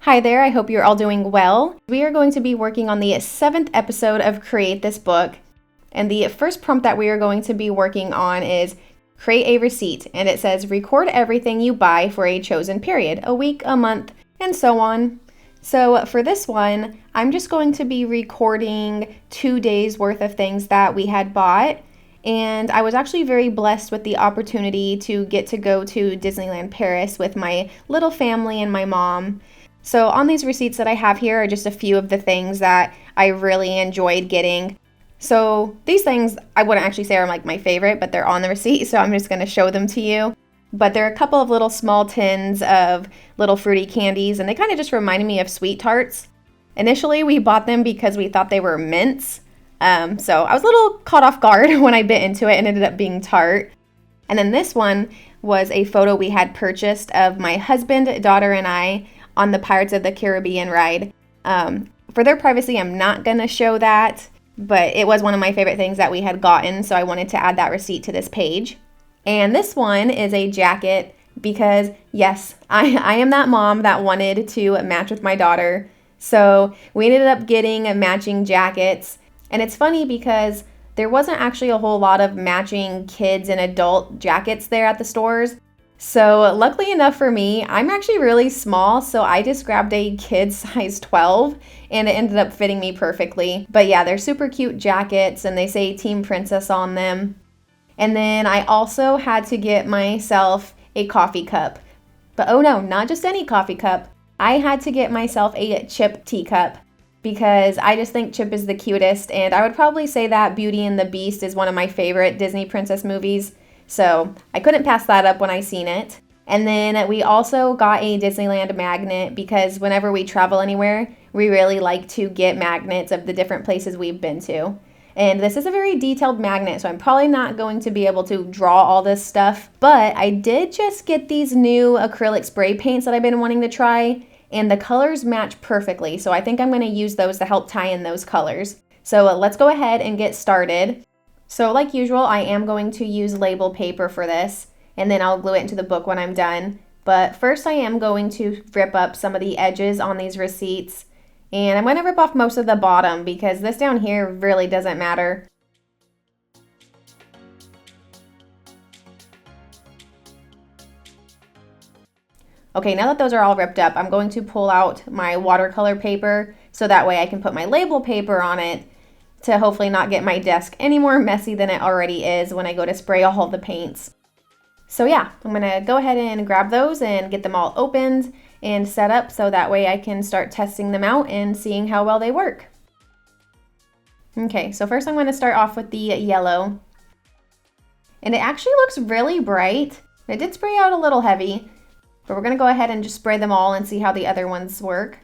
Hi there, I hope you're all doing well. We are going to be working on the 7th episode of Create This Book, and the first prompt that we are going to be working on is create a receipt, and it says record everything you buy for a chosen period, a week, a month, and so on. So for this one, I'm just going to be recording 2 days worth of things that we had bought, and I was actually very blessed with the opportunity to get to go to Disneyland Paris with my little family and my mom. So on these receipts that I have here are just a few of the things that I really enjoyed getting. So these things I wouldn't actually say are like my favorite, but they're on the receipt, so I'm just going to show them to you. But there are a couple of little small tins of little fruity candies, and they kind of just reminded me of sweet tarts. Initially, we bought them because we thought they were mints. So I was a little caught off guard when I bit into it and ended up being tart. And then this one was a photo we had purchased of my husband, daughter, and I on the Pirates of the Caribbean ride. For their privacy, I'm not going to show that, but it was one of my favorite things that we had gotten, so I wanted to add that receipt to this page. And this one is a jacket because, yes, I am that mom that wanted to match with my daughter. So we ended up getting matching jackets. And it's funny because there wasn't actually a whole lot of matching kids and adult jackets there at the stores. So luckily enough for me, I'm actually really small, so I just grabbed a kid size 12 and it ended up fitting me perfectly. But yeah, they're super cute jackets and they say Team Princess on them. And then I also had to get myself a coffee cup. But oh no, not just any coffee cup. I had to get myself a Chip teacup because I just think Chip is the cutest, and I would probably say that Beauty and the Beast is one of my favorite Disney princess movies. So I couldn't pass that up when I seen it. And then we also got a Disneyland magnet because whenever we travel anywhere, we really like to get magnets of the different places we've been to. And this is a very detailed magnet, so I'm probably not going to be able to draw all this stuff. But I did just get these new acrylic spray paints that I've been wanting to try, and the colors match perfectly. So I think I'm going to use those to help tie in those colors. So let's go ahead and get started. So like usual, I am going to use label paper for this, and then I'll glue it into the book when I'm done. But first I am going to rip up some of the edges on these receipts, and I'm going to rip off most of the bottom because this down here really doesn't matter. Okay, now that those are all ripped up, I'm going to pull out my watercolor paper so that way I can put my label paper on it to hopefully not get my desk any more messy than it already is when I go to spray all the paints. So yeah, I'm gonna go ahead and grab those and get them all opened and set up so that way I can start testing them out and seeing how well they work. Okay, so first I'm gonna start off with the yellow. And it actually looks really bright. It did spray out a little heavy, but we're gonna go ahead and just spray them all and see how the other ones work.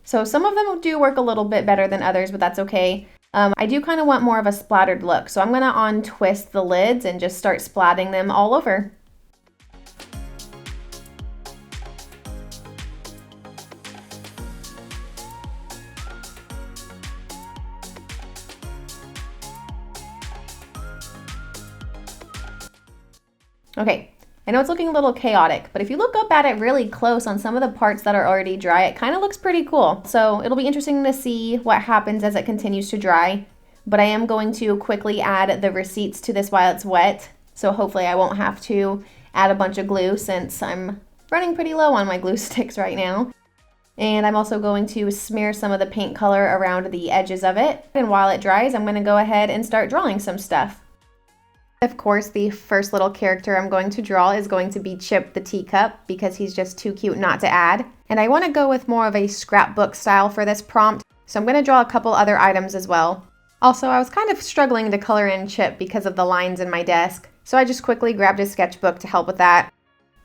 So some of them do work a little bit better than others, but that's okay. I do kind of want more of a splattered look, so I'm going to untwist the lids and just start splatting them all over. Okay. I know it's looking a little chaotic, but if you look up at it really close on some of the parts that are already dry, it kind of looks pretty cool. So it'll be interesting to see what happens as it continues to dry. But I am going to quickly add the receipts to this while it's wet. So hopefully I won't have to add a bunch of glue since I'm running pretty low on my glue sticks right now. And I'm also going to smear some of the paint color around the edges of it. And while it dries, I'm going to go ahead and start drawing some stuff. Of course, the first little character I'm going to draw is going to be Chip the teacup because he's just too cute not to add. And I want to go with more of a scrapbook style for this prompt, so I'm going to draw a couple other items as well. Also, I was kind of struggling to color in Chip because of the lines in my desk, so I just quickly grabbed a sketchbook to help with that.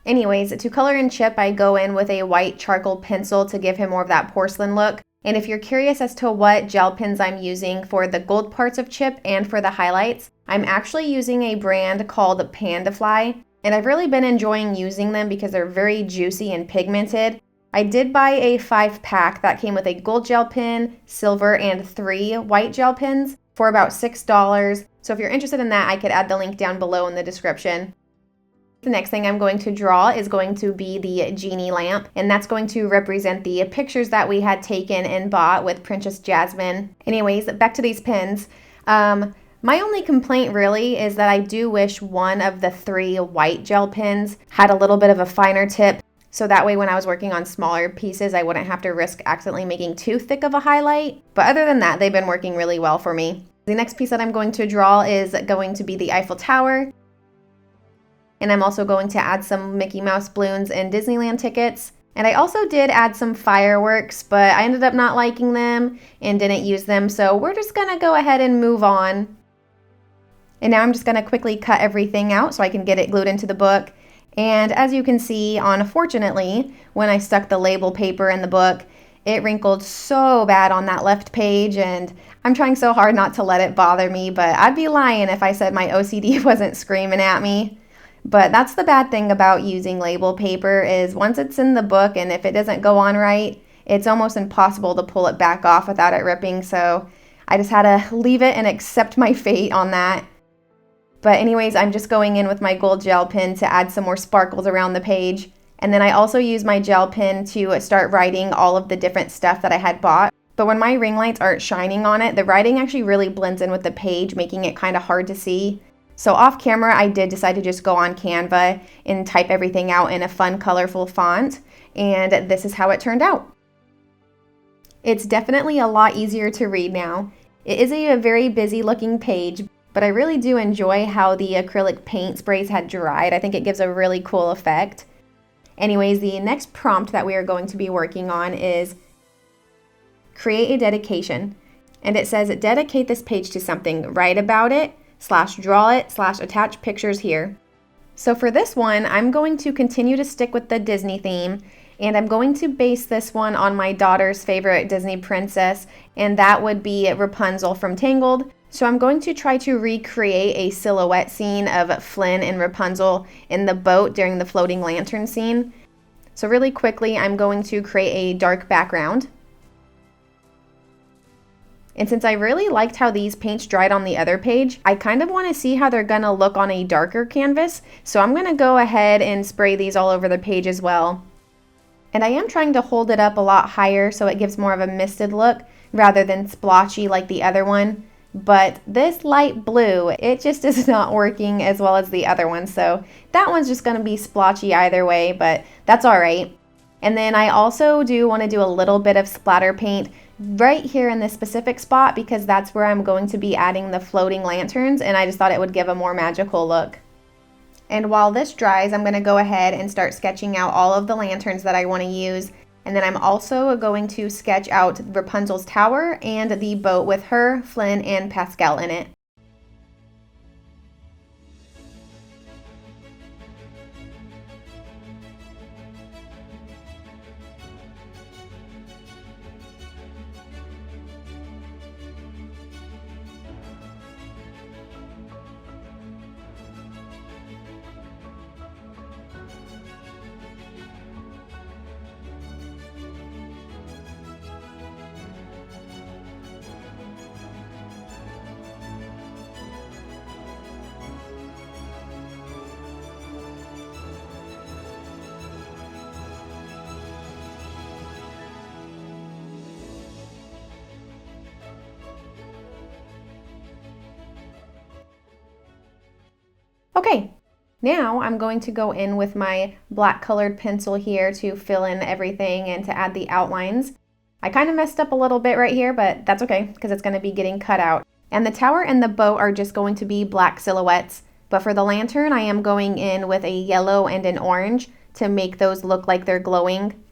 Anyways, to color in Chip, I go in with a white charcoal pencil to give him more of that porcelain look. And if you're curious as to what gel pens I'm using for the gold parts of Chip and for the highlights, I'm actually using a brand called Pandafly, and I've really been enjoying using them because they're very juicy and pigmented. I did buy a 5-pack that came with a gold gel pen, silver, and 3 white gel pens for about $6. So if you're interested in that, I could add the link down below in the description. The next thing I'm going to draw is going to be the genie lamp, and that's going to represent the pictures that we had taken and bought with Princess Jasmine. Anyways, back to these pens. My only complaint really is that I do wish one of the 3 white gel pens had a little bit of a finer tip, so that way when I was working on smaller pieces, I wouldn't have to risk accidentally making too thick of a highlight. But other than that, they've been working really well for me. The next piece that I'm going to draw is going to be the Eiffel Tower. And I'm also going to add some Mickey Mouse balloons and Disneyland tickets. And I also did add some fireworks, but I ended up not liking them and didn't use them. So we're just gonna go ahead and move on. And now I'm just gonna quickly cut everything out so I can get it glued into the book. And as you can see, unfortunately, when I stuck the label paper in the book, it wrinkled so bad on that left page, and I'm trying so hard not to let it bother me, but I'd be lying if I said my OCD wasn't screaming at me. But that's the bad thing about using label paper is once it's in the book and if it doesn't go on right, it's almost impossible to pull it back off without it ripping, so I just had to leave it and accept my fate on that. But anyways, I'm just going in with my gold gel pen to add some more sparkles around the page. And then I also use my gel pen to start writing all of the different stuff that I had bought. But when my ring lights aren't shining on it, the writing actually really blends in with the page, making it kind of hard to see. So off camera, I did decide to just go on Canva and type everything out in a fun, colorful font. And this is how it turned out. It's definitely a lot easier to read now. It is a very busy looking page, but I really do enjoy how the acrylic paint sprays had dried. I think it gives a really cool effect. Anyways, the next prompt that we are going to be working on is create a dedication. And it says, dedicate this page to something, write about it, / draw it, / attach pictures here. So for this one, I'm going to continue to stick with the Disney theme, and I'm going to base this one on my daughter's favorite Disney princess, and that would be Rapunzel from Tangled. So I'm going to try to recreate a silhouette scene of Flynn and Rapunzel in the boat during the floating lantern scene. So really quickly, I'm going to create a dark background. And since I really liked how these paints dried on the other page, I kind of want to see how they're going to look on a darker canvas. So I'm going to go ahead and spray these all over the page as well. And I am trying to hold it up a lot higher so it gives more of a misted look rather than splotchy like the other one. But this light blue, it just is not working as well as the other one. So that one's just going to be splotchy either way, but that's all right. And then I also do want to do a little bit of splatter paint right here in this specific spot because that's where I'm going to be adding the floating lanterns, and I just thought it would give a more magical look. And while this dries, I'm going to go ahead and start sketching out all of the lanterns that I want to use. And then I'm also going to sketch out Rapunzel's tower and the boat with her, Flynn, and Pascal in it. Okay, now I'm going to go in with my black colored pencil here to fill in everything and to add the outlines. I kind of messed up a little bit right here, but that's okay because it's going to be getting cut out. And the tower and the boat are just going to be black silhouettes. But for the lantern, I am going in with a yellow and an orange to make those look like they're glowing.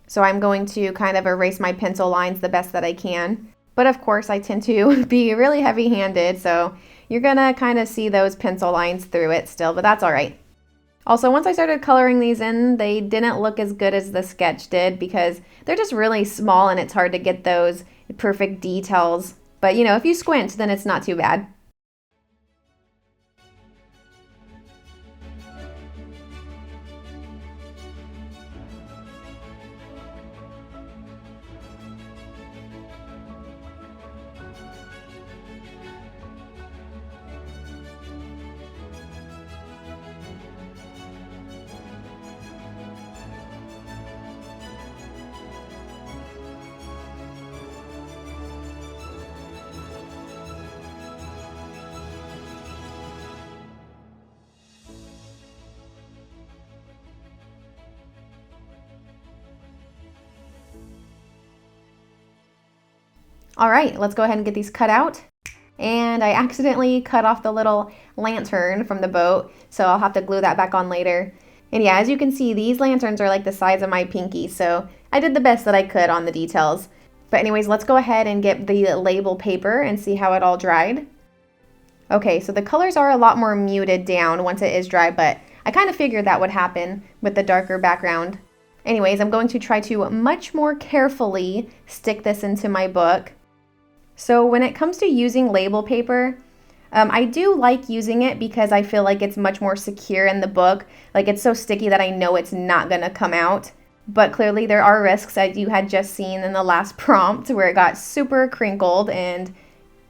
So I'm going to kind of erase my pencil lines the best that I can. But of course, I tend to be really heavy-handed, so you're gonna kind of see those pencil lines through it still, but that's all right. Also, once I started coloring these in, they didn't look as good as the sketch did because they're just really small and it's hard to get those perfect details. But you know, if you squint, then it's not too bad. All right, let's go ahead and get these cut out. And I accidentally cut off the little lantern from the boat, so I'll have to glue that back on later. And yeah, as you can see, these lanterns are like the size of my pinky, so I did the best that I could on the details. But anyways, let's go ahead and get the label paper and see how it all dried. Okay, so the colors are a lot more muted down once it is dry, but I kind of figured that would happen with the darker background. Anyways, I'm going to try to much more carefully stick this into my book. So when it comes to using label paper, I do like using it because I feel like it's much more secure in the book. Like, it's so sticky that I know it's not gonna come out. But clearly there are risks, as you had just seen in the last prompt, where it got super crinkled and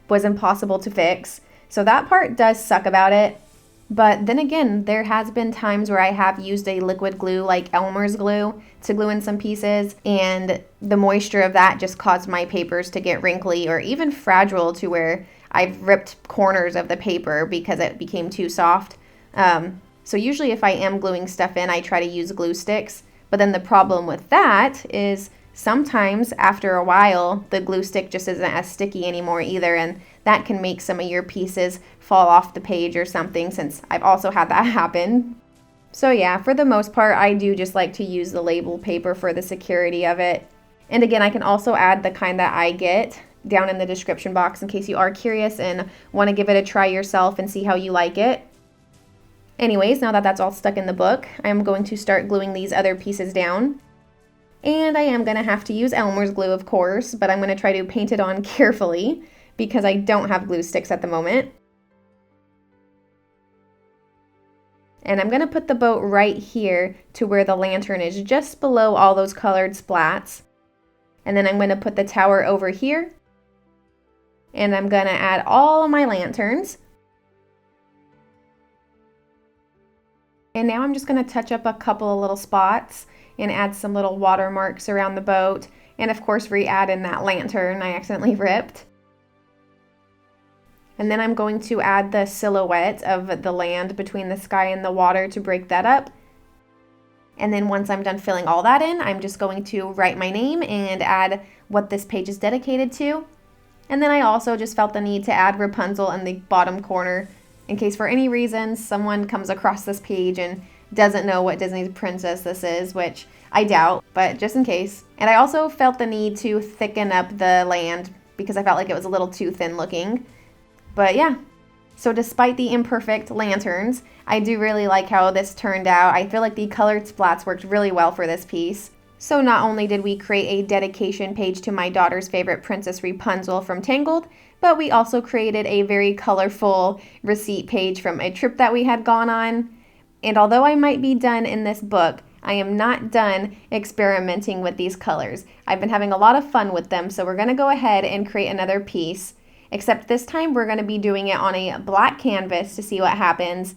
was impossible to fix. So that part does suck about it. But then again, there has been times where I have used a liquid glue like Elmer's glue to glue in some pieces, and the moisture of that just caused my papers to get wrinkly or even fragile to where I've ripped corners of the paper because it became too soft. So usually if I am gluing stuff in, I try to use glue sticks. But then the problem with that is sometimes after a while, the glue stick just isn't as sticky anymore either, and that can make some of your pieces fall off the page or something, since I've also had that happen. So yeah, for the most part, I do just like to use the label paper for the security of it. And again, I can also add the kind that I get down in the description box in case you are curious and want to give it a try yourself and see how you like it. Anyways, now that that's all stuck in the book, I'm going to start gluing these other pieces down. And I am going to have to use Elmer's glue, of course, but I'm going to try to paint it on carefully because I don't have glue sticks at the moment. And I'm going to put the boat right here to where the lantern is, just below all those colored splats. And then I'm going to put the tower over here. And I'm going to add all of my lanterns. And now I'm just going to touch up a couple of little spots and add some little watermarks around the boat. And of course, re-add in that lantern I accidentally ripped. And then I'm going to add the silhouette of the land between the sky and the water to break that up. And then once I'm done filling all that in, I'm just going to write my name and add what this page is dedicated to. And then I also just felt the need to add Rapunzel in the bottom corner in case for any reason someone comes across this page and doesn't know what Disney's princess this is, which I doubt, but just in case. And I also felt the need to thicken up the land because I felt like it was a little too thin looking. But yeah, so despite the imperfect lanterns, I do really like how this turned out. I feel like the colored splats worked really well for this piece. So not only did we create a dedication page to my daughter's favorite princess Rapunzel from Tangled, but we also created a very colorful receipt page from a trip that we had gone on. And although I might be done in this book, I am not done experimenting with these colors. I've been having a lot of fun with them, so we're going to go ahead and create another piece. Except this time we're going to be doing it on a black canvas to see what happens.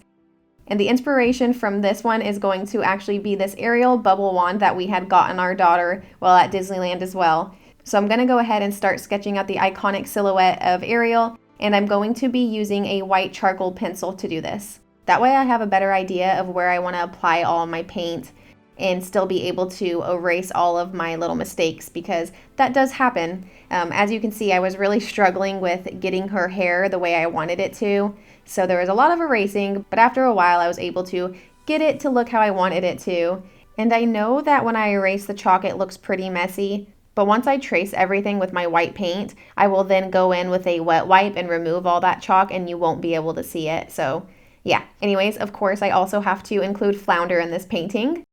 And the inspiration from this one is going to actually be this Ariel bubble wand that we had gotten our daughter while at Disneyland as well. So I'm going to go ahead and start sketching out the iconic silhouette of Ariel, and I'm going to be using a white charcoal pencil to do this. That way I have a better idea of where I want to apply all my paint and still be able to erase all of my little mistakes, because that does happen. As you can see, I was really struggling with getting her hair the way I wanted it to. So there was a lot of erasing, but after a while I was able to get it to look how I wanted it to. And I know that when I erase the chalk, it looks pretty messy. But once I trace everything with my white paint, I will then go in with a wet wipe and remove all that chalk, and you won't be able to see it. So yeah, anyways, of course, I also have to include Flounder in this painting.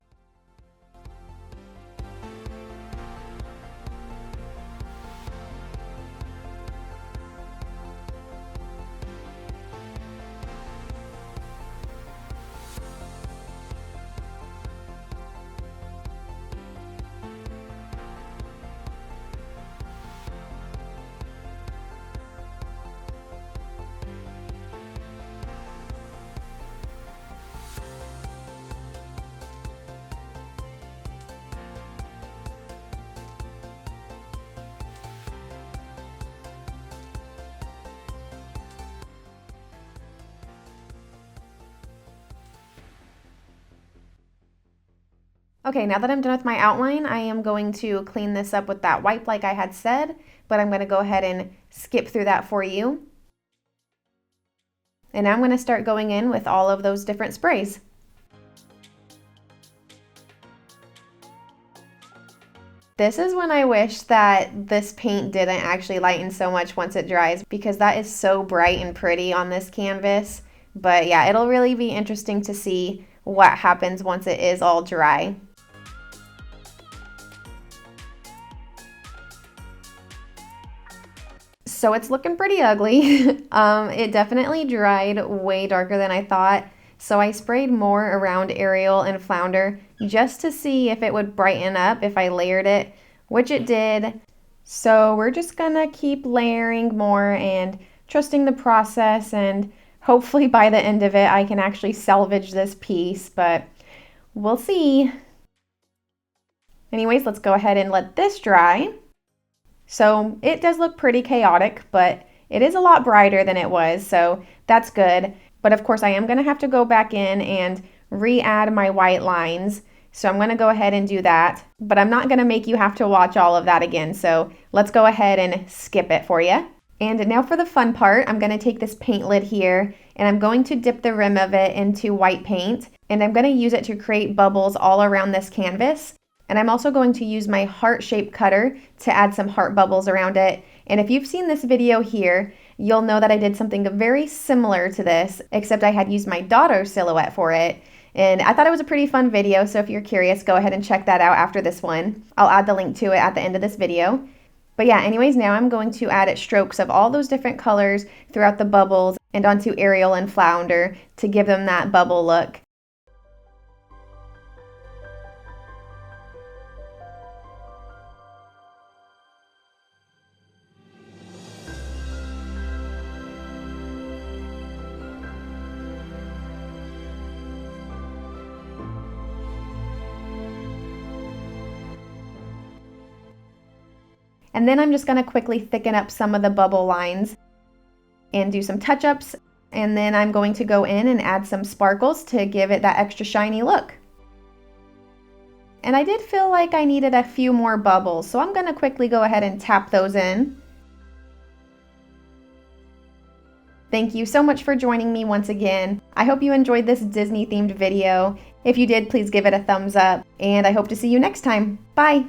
Okay, now that I'm done with my outline, I am going to clean this up with that wipe like I had said, but I'm going to go ahead and skip through that for you. And now I'm going to start going in with all of those different sprays. This is when I wish that this paint didn't actually lighten so much once it dries, because that is so bright and pretty on this canvas. But yeah, it'll really be interesting to see what happens once it is all dry. So it's looking pretty ugly. It definitely dried way darker than I thought. So I sprayed more around Ariel and Flounder just to see if it would brighten up if I layered it, which it did. So we're just gonna keep layering more and trusting the process, and hopefully by the end of it I can actually salvage this piece, but we'll see. Anyways, let's go ahead and let this dry. So it does look pretty chaotic, but it is a lot brighter than it was, so that's good. But of course I am gonna have to go back in and re-add my white lines. So I'm gonna go ahead and do that, but I'm not gonna make you have to watch all of that again. So let's go ahead and skip it for you. And now for the fun part, I'm gonna take this paint lid here and I'm going to dip the rim of it into white paint, and I'm gonna use it to create bubbles all around this canvas. And I'm also going to use my heart-shaped cutter to add some heart bubbles around it. And if you've seen this video here, you'll know that I did something very similar to this, except I had used my daughter's silhouette for it. And I thought it was a pretty fun video, so if you're curious, go ahead and check that out after this one. I'll add the link to it at the end of this video. But yeah, anyways, now I'm going to add strokes of all those different colors throughout the bubbles and onto Ariel and Flounder to give them that bubble look. And then I'm just going to quickly thicken up some of the bubble lines and do some touch-ups. And then I'm going to go in and add some sparkles to give it that extra shiny look. And I did feel like I needed a few more bubbles, so I'm going to quickly go ahead and tap those in. Thank you so much for joining me once again. I hope you enjoyed this Disney-themed video. If you did, please give it a thumbs up, and I hope to see you next time. Bye!